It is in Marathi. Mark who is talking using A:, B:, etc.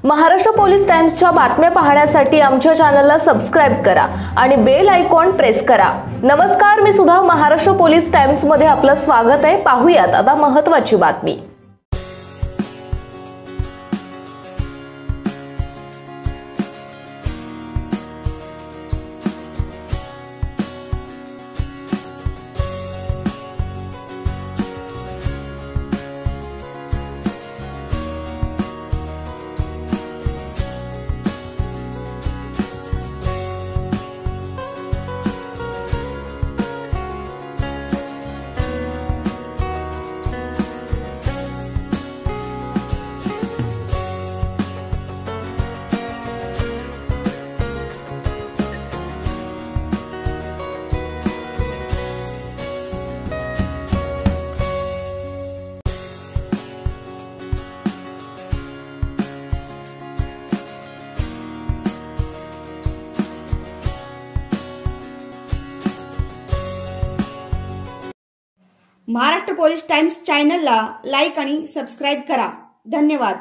A: महाराष्ट्र पोलीस टाइम्सच्या बातम्या पाहण्यासाठी आमच्या चॅनलला सबस्क्राइब करा आणि बेल आयकॉन प्रेस करा। नमस्कार, मी सुधा, महाराष्ट्र पोलीस टाइम्स मध्ये आपलं स्वागत आहे। पाहूयात आता महत्त्वाची बातमी।
B: महाराष्ट्र पोलीस टाइम्स चॅनलला लाईक आणि सबस्क्राइब करा। धन्यवाद।